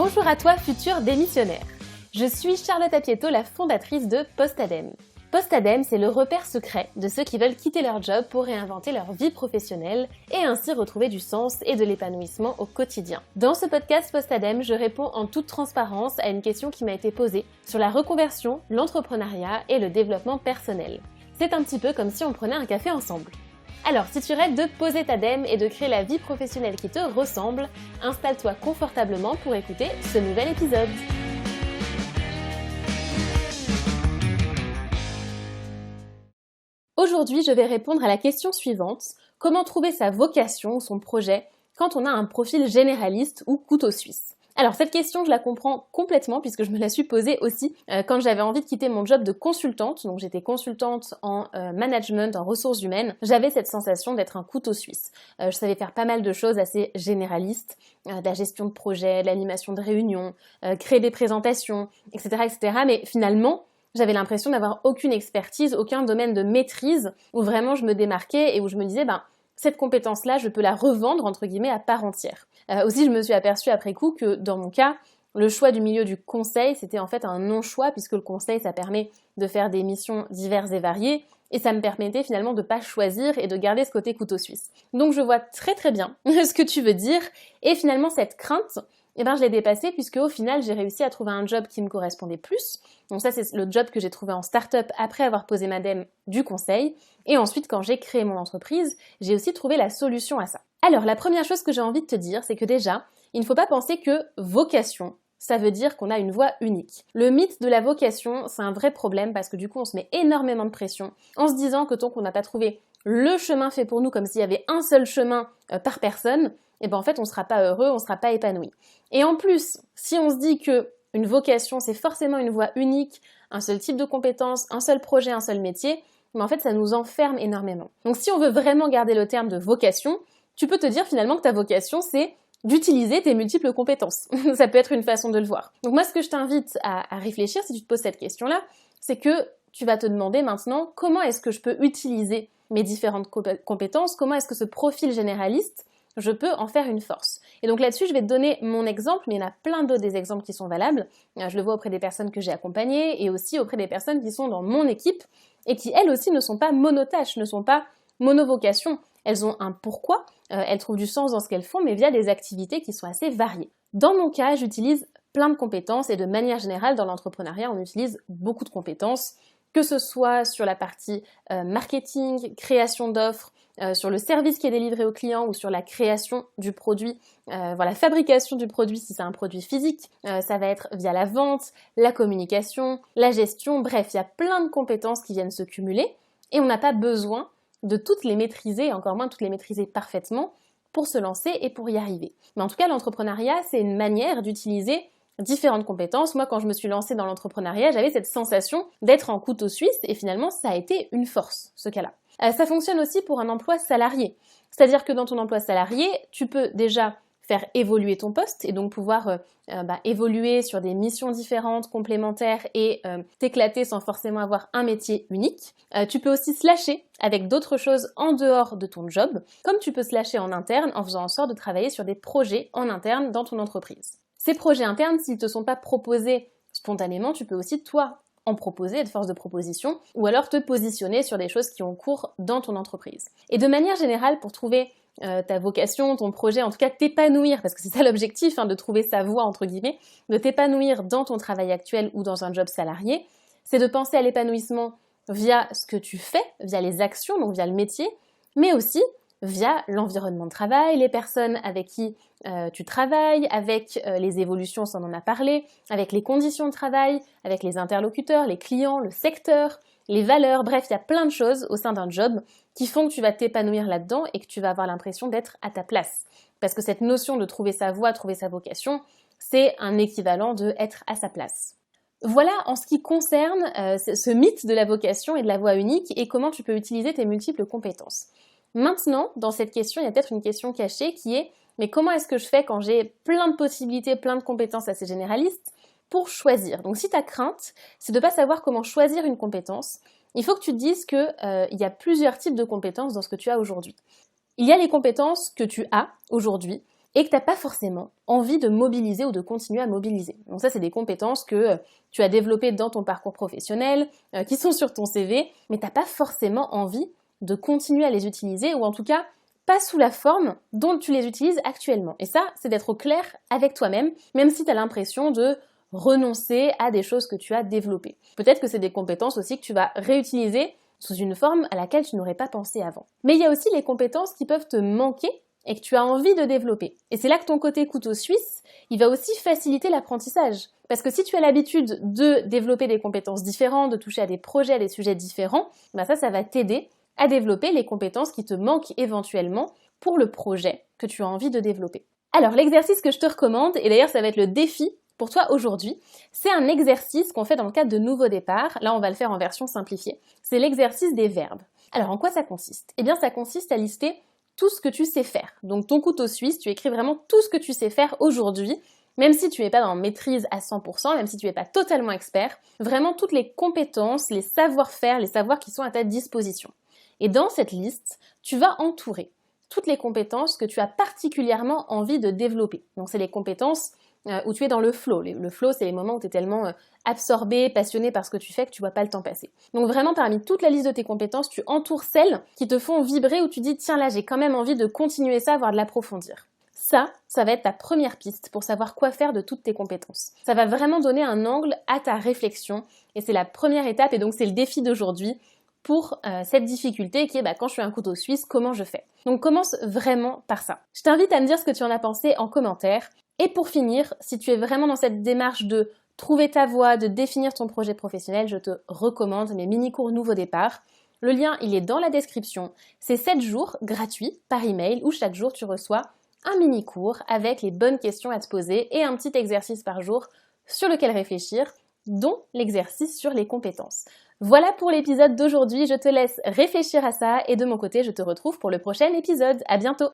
Bonjour à toi, futur démissionnaire. Je suis Charlotte Apieto, la fondatrice de Postadem. Postadem, c'est le repère secret de ceux qui veulent quitter leur job pour réinventer leur vie professionnelle et ainsi retrouver du sens et de l'épanouissement au quotidien. Dans ce podcast Postadem, je réponds en toute transparence à une question qui m'a été posée sur la reconversion, l'entrepreneuriat et le développement personnel. C'est un petit peu comme si on prenait un café ensemble. Alors, si tu rêves de poser ta dème et de créer la vie professionnelle qui te ressemble, installe-toi confortablement pour écouter ce nouvel épisode. Aujourd'hui, je vais répondre à la question suivante. Comment trouver sa vocation ou son projet quand on a un profil généraliste ou couteau suisse ? Alors cette question, je la comprends complètement puisque je me la suis posée aussi quand j'avais envie de quitter mon job de consultante. Donc j'étais consultante en management, en ressources humaines. J'avais cette sensation d'être un couteau suisse. Je savais faire pas mal de choses assez généralistes, de la gestion de projet, de l'animation de réunions, créer des présentations, etc., etc. Mais finalement, j'avais l'impression d'avoir aucune expertise, aucun domaine de maîtrise où vraiment je me démarquais et où je me disais, cette compétence-là, je peux la revendre, entre guillemets, à part entière. Aussi, je me suis aperçue après coup que, dans mon cas, le choix du milieu du conseil, c'était en fait un non-choix, puisque le conseil, ça permet de faire des missions diverses et variées, et ça me permettait finalement de pas choisir et de garder ce côté couteau suisse. Donc je vois très très bien ce que tu veux dire, et finalement cette crainte, je l'ai dépassée puisque au final j'ai réussi à trouver un job qui me correspondait plus. Donc ça c'est le job que j'ai trouvé en start-up après avoir posé ma dème du conseil. Et ensuite quand j'ai créé mon entreprise, j'ai aussi trouvé la solution à ça. Alors la première chose que j'ai envie de te dire, c'est que déjà, il ne faut pas penser que vocation, ça veut dire qu'on a une voie unique. Le mythe de la vocation, c'est un vrai problème parce que du coup on se met énormément de pression en se disant que tant qu'on n'a pas trouvé le chemin fait pour nous comme s'il y avait un seul chemin par personne, en fait on sera pas heureux, on sera pas épanoui. Et en plus, si on se dit que une vocation c'est forcément une voie unique, un seul type de compétence, un seul projet, un seul métier, en fait ça nous enferme énormément. Donc si on veut vraiment garder le terme de vocation, tu peux te dire finalement que ta vocation c'est d'utiliser tes multiples compétences. Ça peut être une façon de le voir. Donc moi ce que je t'invite à réfléchir si tu te poses cette question-là, c'est que tu vas te demander maintenant comment est-ce que je peux utiliser mes différentes compétences, comment est-ce que ce profil généraliste je peux en faire une force. Et donc là-dessus, je vais te donner mon exemple, mais il y en a plein d'autres des exemples qui sont valables. Je le vois auprès des personnes que j'ai accompagnées et aussi auprès des personnes qui sont dans mon équipe et qui, elles aussi, ne sont pas monotâches, ne sont pas monovocations. Elles ont un pourquoi, elles trouvent du sens dans ce qu'elles font, mais via des activités qui sont assez variées. Dans mon cas, j'utilise plein de compétences et de manière générale, dans l'entrepreneuriat, on utilise beaucoup de compétences, que ce soit sur la partie marketing, création d'offres, sur le service qui est délivré au client ou sur la création du produit, la fabrication du produit si c'est un produit physique, ça va être via la vente, la communication, la gestion, bref, il y a plein de compétences qui viennent se cumuler et on n'a pas besoin de toutes les maîtriser, encore moins de toutes les maîtriser parfaitement pour se lancer et pour y arriver. Mais en tout cas, l'entrepreneuriat, c'est une manière d'utiliser différentes compétences. Moi, quand je me suis lancée dans l'entrepreneuriat, j'avais cette sensation d'être en couteau suisse et finalement, ça a été une force, ce cas-là. Ça fonctionne aussi pour un emploi salarié. C'est-à-dire que dans ton emploi salarié, tu peux déjà faire évoluer ton poste et donc pouvoir évoluer sur des missions différentes, complémentaires et t'éclater sans forcément avoir un métier unique. Tu peux aussi slasher avec d'autres choses en dehors de ton job, comme tu peux slasher en interne en faisant en sorte de travailler sur des projets en interne dans ton entreprise. Ces projets internes, s'ils ne te sont pas proposés spontanément, tu peux aussi, toi, en proposer, être force de proposition, ou alors te positionner sur des choses qui ont cours dans ton entreprise. Et de manière générale, pour trouver ta vocation, ton projet, en tout cas t'épanouir, parce que c'est ça l'objectif, de trouver sa voie, entre guillemets, de t'épanouir dans ton travail actuel ou dans un job salarié, c'est de penser à l'épanouissement via ce que tu fais, via les actions, donc via le métier, mais aussi via l'environnement de travail, les personnes avec qui tu travailles, avec les évolutions, ça on en a parlé, avec les conditions de travail, avec les interlocuteurs, les clients, le secteur, les valeurs, bref, il y a plein de choses au sein d'un job qui font que tu vas t'épanouir là-dedans et que tu vas avoir l'impression d'être à ta place. Parce que cette notion de trouver sa voie, trouver sa vocation, c'est un équivalent de être à sa place. Voilà en ce qui concerne ce mythe de la vocation et de la voie unique et comment tu peux utiliser tes multiples compétences. Maintenant, dans cette question, il y a peut-être une question cachée qui est « mais comment est-ce que je fais quand j'ai plein de possibilités, plein de compétences assez généralistes pour choisir ?» Donc si ta crainte, c'est de ne pas savoir comment choisir une compétence, il faut que tu te dises qu'il y a plusieurs types de compétences dans ce que tu as aujourd'hui. Il y a les compétences que tu as aujourd'hui, et que tu n'as pas forcément envie de mobiliser ou de continuer à mobiliser. Donc ça, c'est des compétences que tu as développées dans ton parcours professionnel, qui sont sur ton CV, mais tu n'as pas forcément envie de continuer à les utiliser, ou en tout cas, pas sous la forme dont tu les utilises actuellement. Et ça, c'est d'être au clair avec toi-même, même si tu as l'impression de renoncer à des choses que tu as développées. Peut-être que c'est des compétences aussi que tu vas réutiliser sous une forme à laquelle tu n'aurais pas pensé avant. Mais il y a aussi les compétences qui peuvent te manquer et que tu as envie de développer. Et c'est là que ton côté couteau suisse, il va aussi faciliter l'apprentissage. Parce que si tu as l'habitude de développer des compétences différentes, de toucher à des projets, à des sujets différents, ça va t'aider à développer les compétences qui te manquent éventuellement pour le projet que tu as envie de développer. Alors l'exercice que je te recommande, et d'ailleurs ça va être le défi pour toi aujourd'hui, c'est un exercice qu'on fait dans le cadre de Nouveau Départ. Là, on va le faire en version simplifiée. C'est l'exercice des verbes. Alors, en quoi ça consiste ? Eh bien, ça consiste à lister tout ce que tu sais faire. Donc, ton couteau suisse, tu écris vraiment tout ce que tu sais faire aujourd'hui, même si tu n'es pas dans maîtrise à 100%, même si tu n'es pas totalement expert, vraiment toutes les compétences, les savoir-faire, les savoirs qui sont à ta disposition. Et dans cette liste, tu vas entourer toutes les compétences que tu as particulièrement envie de développer. Donc, c'est les compétences où tu es dans le flow. Le flow, c'est les moments où tu es tellement absorbé, passionné par ce que tu fais que tu vois pas le temps passer. Donc vraiment, parmi toute la liste de tes compétences, tu entoures celles qui te font vibrer, où tu dis, tiens là, j'ai quand même envie de continuer ça, voire de l'approfondir. Ça va être ta première piste pour savoir quoi faire de toutes tes compétences. Ça va vraiment donner un angle à ta réflexion, et c'est la première étape, et donc c'est le défi d'aujourd'hui pour cette difficulté qui est quand je suis un couteau suisse, comment je fais ? Donc commence vraiment par ça. Je t'invite à me dire ce que tu en as pensé en commentaire. Et pour finir, si tu es vraiment dans cette démarche de trouver ta voie, de définir ton projet professionnel, je te recommande mes mini-cours Nouveau Départ. Le lien, il est dans la description. C'est 7 jours gratuits par email où chaque jour tu reçois un mini-cours avec les bonnes questions à te poser et un petit exercice par jour sur lequel réfléchir, dont l'exercice sur les compétences. Voilà pour l'épisode d'aujourd'hui, je te laisse réfléchir à ça et de mon côté, je te retrouve pour le prochain épisode. À bientôt!